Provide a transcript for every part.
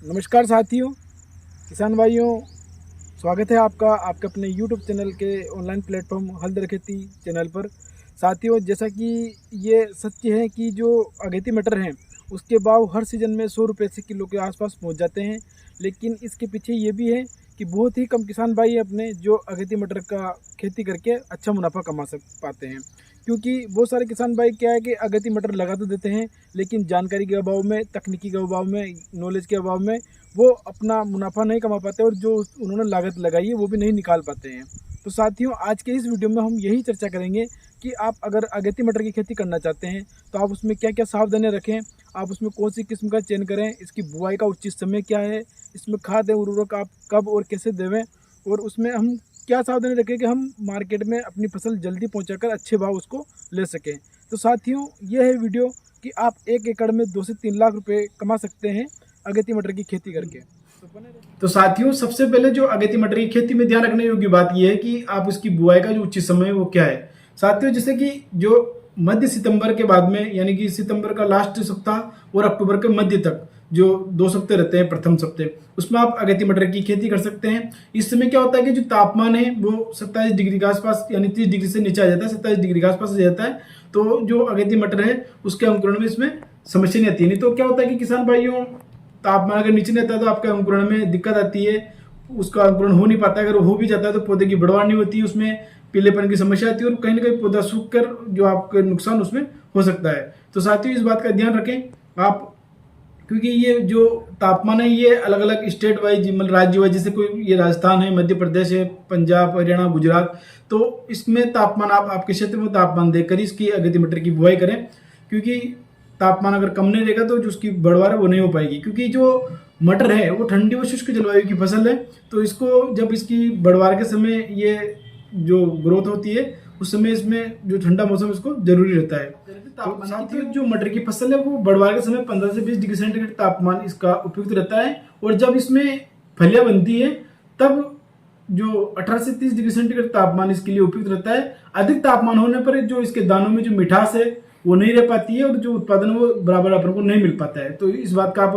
नमस्कार साथियों, किसान भाइयों, स्वागत है आपका आपके अपने YouTube चैनल के ऑनलाइन प्लेटफॉर्म हल दर खेती चैनल पर। साथियों, जैसा कि ये सत्य है कि जो अगेती मटर हैं उसके भाव हर सीज़न में 100 रुपये से किलो के आसपास पहुंच जाते हैं। लेकिन इसके पीछे ये भी है कि बहुत ही कम किसान भाई अपने जो अगेती मटर का खेती करके अच्छा मुनाफा कमा पाते हैं। क्योंकि बहुत सारे किसान भाई क्या है कि अगेती मटर लगा तो देते हैं, लेकिन जानकारी के अभाव में, तकनीकी के अभाव में, नॉलेज के अभाव में वो अपना मुनाफा नहीं कमा पाते और जो उन्होंने लागत लगाई है वो भी नहीं निकाल पाते हैं। तो साथियों, आज के इस वीडियो में हम यही चर्चा करेंगे कि आप अगर अगेती मटर की खेती करना चाहते हैं तो आप उसमें क्या क्या सावधानियां रखें, आप उसमें कौन सी किस्म का चयन करें, इसकी बुआई का उचित समय क्या है, इसमें खाद उर्वरक आप कब और कैसे देवें, और उसमें हम क्या सावधानी रखें कि हम मार्केट में अपनी फसल जल्दी पहुंचाकर अच्छे भाव उसको ले सकें। तो साथियों, यह है वीडियो कि आप 1 एकड़ में 2 से 3 लाख रुपए कमा सकते हैं अगेती मटर की खेती करके। तो साथियों, सबसे पहले जो अगेती मटर की खेती में ध्यान रखने योग्य बात यह है कि आप उसकी बुआई का जो उचित समय है वो क्या है। साथियों, जैसे कि जो मध्य सितंबर के बाद में, यानी कि सितंबर का लास्ट सप्ताह और अक्टूबर के मध्य तक जो 2 सप्ताह रहते हैं, प्रथम सप्ताह, उसमें आप अगेती मटर की खेती कर सकते हैं। इस समय क्या होता है कि जो तापमान है वो 27 डिग्री के आसपास, यानी 30 डिग्री से नीचे आ जाता है, 27 डिग्री के आसपास आ जाता है। तो जो अगेती मटर है उसके अंकुरण में इसमें समस्या नहीं आती है। नहीं तो क्या होता है कि किसान भाइयों, तापमान अगर नीचे नहीं आता है तो आपके अंकुरण में दिक्कत आती है, उसका अंकुरण हो नहीं पाता है। अगर हो भी जाता है तो पौधे की बढ़वार नहीं होती है, उसमें पीलेपन की समस्या आती है और कहीं ना कहीं पौधा सूख कर जो आपका नुकसान उसमें हो सकता है। तो साथियों, इस बात का ध्यान रखें आप, क्योंकि ये जो तापमान है ये अलग अलग स्टेट वाइज, मतलब राज्य वाइज, जैसे कोई ये राजस्थान है, मध्य प्रदेश है, पंजाब, हरियाणा, गुजरात, तो इसमें तापमान आप आपके क्षेत्र में तापमान देखकर इसकी अगेती मटर की बुआई करें। क्योंकि तापमान अगर कम नहीं रहेगा तो जो उसकी बढ़वार है वो नहीं हो पाएगी। क्योंकि जो मटर है वो ठंडी और शुष्क जलवायु की फसल है, तो इसको जब इसकी बढ़वार के समय ये जो ग्रोथ होती है उस समय इसमें जो ठंडा मौसम इसको जरूरी रहता है। तो साथियों, जो मटर की फसल है वो बढ़वार के समय 15 से 20 डिग्री सेंटीग्रेड तापमान इसका उपयुक्त रहता है। और जब इसमें फलियां बनती है तब जो 18 से 30 डिग्री सेंटीग्रेड तापमान इसके लिए उपयुक्त रहता है। अधिक तापमान होने पर जो इसके दानों में जो मिठास है वो नहीं रह पाती है और जो उत्पादन वो बराबर अपन को नहीं मिल पाता है। तो इस बात का आप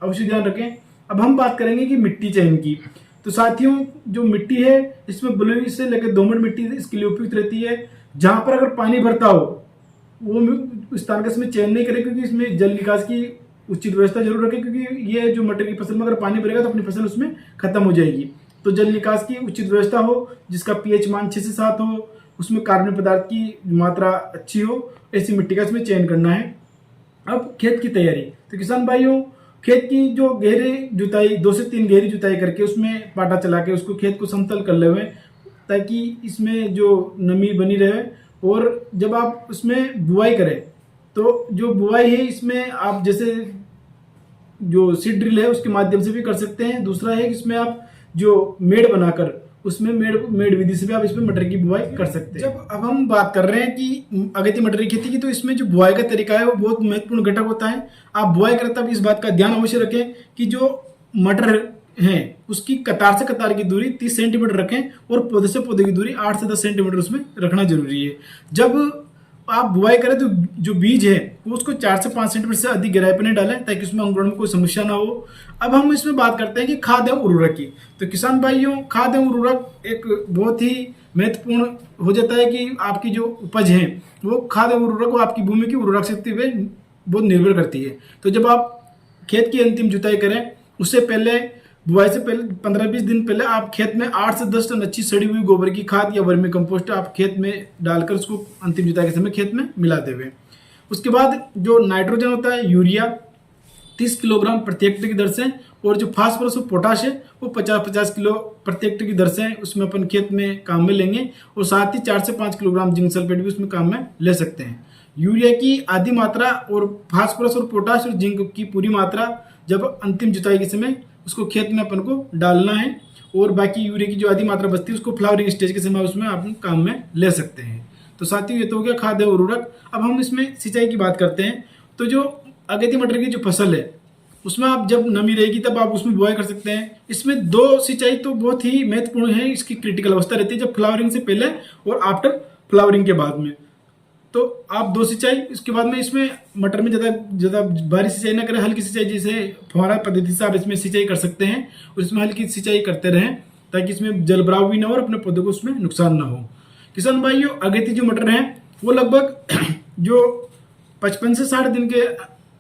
अवश्य ध्यान रखें। अब हम बात करेंगे कि मिट्टी चयन की। तो साथियों, जो मिट्टी है इसमें बलुई से लेकर दोमट मिट्टी इसके लिए उपयुक्त रहती है। जहां पर अगर पानी भरता हो वो स्थान का इसमें चयन नहीं करें, क्योंकि इसमें जल निकास की उचित व्यवस्था जरूर रखें। क्योंकि ये जो मटर की फसल में अगर पानी भरेगा तो अपनी फसल उसमें खत्म हो जाएगी। तो जल निकास की उचित व्यवस्था हो, जिसका पीएच मान 6 से 7 हो, उसमें कार्बनिक पदार्थ की मात्रा अच्छी हो, ऐसी मिट्टी का इसमें चयन करना है। अब खेत की तैयारी। तो किसान भाइयों, खेत की जो गहरी जुताई, 2 से 3 गहरी जुताई करके उसमें पाटा चला के उसको खेत को समतल कर लेवे, ताकि इसमें जो नमी बनी रहे। और जब आप उसमें बुआई करें तो जो बुआई है इसमें आप जैसे जो सीड ड्रिल है उसके माध्यम से भी कर सकते हैं। दूसरा है कि इसमें आप जो मेड़ बनाकर उसमें मेड़ विधि से भी आप इसमें मटर की बुआई कर सकते हैं। जब अब हम बात कर रहे हैं कि अगेती मटर की खेती की, तो इसमें जो बुआई का तरीका है वो बहुत महत्वपूर्ण घटक होता है। आप बुआई करें तब इस बात का ध्यान अवश्य रखें कि जो मटर है उसकी कतार से कतार की दूरी 30 सेंटीमीटर रखें और पौधे से पौधे की दूरी 8 से 10 सेंटीमीटर उसमें रखना जरूरी है। जब आप बुआई करें तो जो बीज है वो उसको 4 से 5 सेंटीमीटर से अधिक गहराई पर नहीं डालें, ताकि उसमें अंकुरण में कोई समस्या ना हो। अब हम इसमें बात करते हैं कि खाद एवं उर्वरक की। तो किसान भाइयों, खाद एवं उर्वरक एक बहुत ही महत्वपूर्ण हो जाता है कि आपकी जो उपज है वो खाद एवं उर्वरक को आपकी भूमि की उर्वरक शक्ति पे बहुत निर्भर करती है। तो जब आप खेत की अंतिम जुताई करें उससे पहले, बुआई से पहले 15-20 दिन पहले आप खेत में 8 से 10 टन अच्छी सड़ी हुई गोबर की खाद या वर्मी कंपोस्ट आप खेत में डालकर उसको अंतिम जुताई के समय खेत में मिला देवे। उसके बाद जो नाइट्रोजन होता है, यूरिया 30 किलोग्राम प्रति हेक्टेयर की दर से, और जो फास्फोरस और पोटाश है वो 50-50 किलो प्रति हेक्टेयर की दर से उसमें अपन खेत में काम में लेंगे। और साथ ही 4 से 5 किलोग्राम जिंक सल्फेट भी उसमें काम में ले सकते हैं। यूरिया की आधी मात्रा और फास्फोरस और पोटाश और जिंक की पूरी मात्रा जब अंतिम जुताई के समय उसको खेत में अपन को डालना है। और बाकी यूरिया की जो आधी मात्रा बचती है उसको फ्लावरिंग स्टेज के समय उसमें आप काम में ले सकते हैं। तो साथियों, ये तो हो गया खाद एवं उर्वरक। अब हम इसमें सिंचाई की बात करते हैं। तो जो अगेती मटर की जो फसल है उसमें आप जब नमी रहेगी तब आप उसमें बुआई कर सकते हैं। इसमें 2 सिंचाई तो बहुत ही महत्वपूर्ण है, इसकी क्रिटिकल अवस्था रहती है, जब फ्लावरिंग से पहले और आफ्टर फ्लावरिंग के बाद में। तो आप 2 सिंचाई, इसके बाद में इसमें मटर में ज़्यादा बारिश सिंचाई ना करें, हल्की सिंचाई जैसे फुहारा पद्धति से आप इसमें सिंचाई कर सकते हैं और इसमें हल्की सिंचाई करते रहें ताकि इसमें जल भराव भी ना हो और अपने पौधों को उसमें नुकसान ना हो। किसान भाइयों, अगेती जो मटर हैं वो लगभग जो 55 से 60 दिन के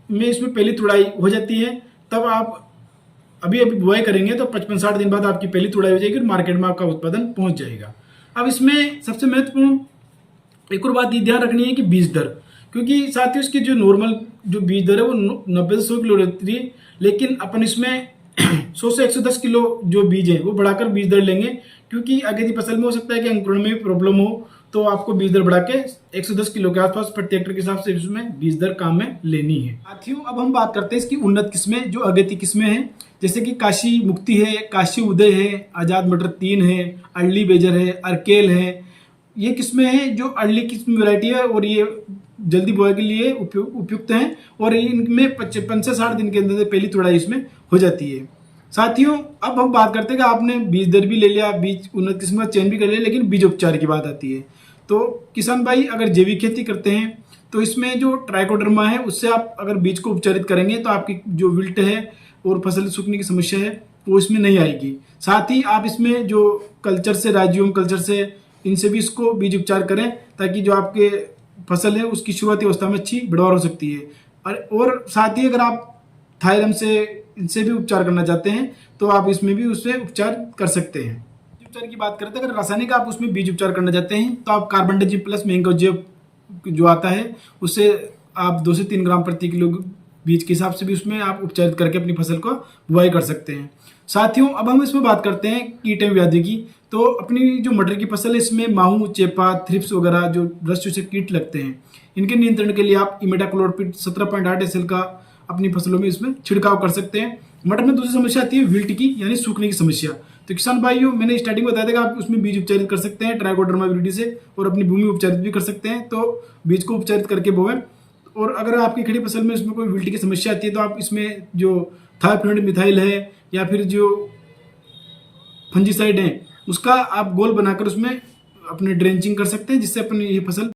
में इसमें पहली तुड़ाई हो जाती है। तब आप अभी बुआई करेंगे तो 55-60 दिन बाद आपकी पहली तुड़ाई हो जाएगी और मार्केट में आपका उत्पादन पहुंच जाएगा। अब इसमें सबसे महत्वपूर्ण एक और बात ये ध्यान रखनी है कि बीज दर, क्योंकि साथ ही उसकी जो नॉर्मल जो बीज दर है वो 90 से 100 किलो रहती है, लेकिन अपन इसमें 100 से 110 किलो जो बीज है वो बढ़ाकर बीज दर लेंगे, क्योंकि अगेती फसल में हो सकता है कि अंकुरण में भी प्रॉब्लम हो, तो आपको बीज दर बढ़ा के 110 किलो के आसपास प्रति हेक्टेयर के हिसाब से इसमें बीज दर काम में लेनी है। साथियों, अब हम बात करते हैं इसकी उन्नत किस्में जो अगेती किस्में हैं, जैसे कि काशी मुक्ति है, काशी उदय है, आजाद मटर 3 है, अर्ली बेजर है, अर्केल है। ये किस्में हैं जो अर्ली किस्म वैरायटी है और ये जल्दी बुआई के लिए उपयुक्त हैं और इनमें 55 से 60 दिन के अंदर पहली तुड़ाई इसमें हो जाती है। साथियों, अब हम बात करते हैं कि आपने बीज दर भी ले लिया, बीज उन्नत किस्म का चयन भी कर लिया, लेकिन बीज उपचार की बात आती है। तो किसान भाई अगर जैविक खेती करते हैं तो इसमें जो ट्राइकोडर्मा है उससे आप अगर बीज को उपचारित करेंगे तो आपकी जो विल्ट है और फसल सूखने की समस्या है वो इसमें नहीं आएगी। साथ ही आप इसमें जो कल्चर से, राइजोम कल्चर से, इनसे भी इसको बीज उपचार करें ताकि जो आपके फसल है उसकी शुरुआती अवस्था में अच्छी बढ़वार हो सकती है। और साथ ही अगर आप थायरम से, इनसे भी उपचार करना चाहते हैं तो आप इसमें भी उससे उपचार कर सकते हैं। उपचार की बात करते हैं, अगर रासायनिक आप उसमें बीज उपचार करना चाहते हैं तो आप कार्बनडाजिम प्लस मैंगोजेब जो आता है उससे आप 2 से 3 ग्राम प्रति किलो बीज के हिसाब से भी उसमें आप उपचारित करके अपनी फसल को बुआई कर सकते हैं। साथियों, अब हम इसमें बात करते हैं कीट एवं व्याधि की। तो अपनी जो मटर की फसल है इसमें माहू, चेपा, थ्रिप्स वगैरह जो रस चूसे कीट लगते हैं, इनके नियंत्रण के लिए आप इमिडाक्लोप्रिड 17.8 SL का अपनी फसलों में इसमें छिड़काव कर सकते हैं। मटर में दूसरी समस्या आती है विल्ट की, यानी सूखने की समस्या। तो किसान भाइयों, मैंने स्टार्टिंग में बताया था कि आप उसमें बीज उपचारित कर सकते हैं ट्राइकोडर्मा विरिडी से और अपनी भूमि उपचारित भी कर सकते हैं। तो बीज को उपचारित करके बोवें। और अगर आपकी खड़ी फसल में इसमें कोई विल्ट की समस्या आती है तो आप इसमें जो थायोफ्लुइड मिथाइल है या फिर जो फंजीसाइड है उसका आप गोल बनाकर उसमें अपने ड्रेंचिंग कर सकते हैं, जिससे अपनी ये फसल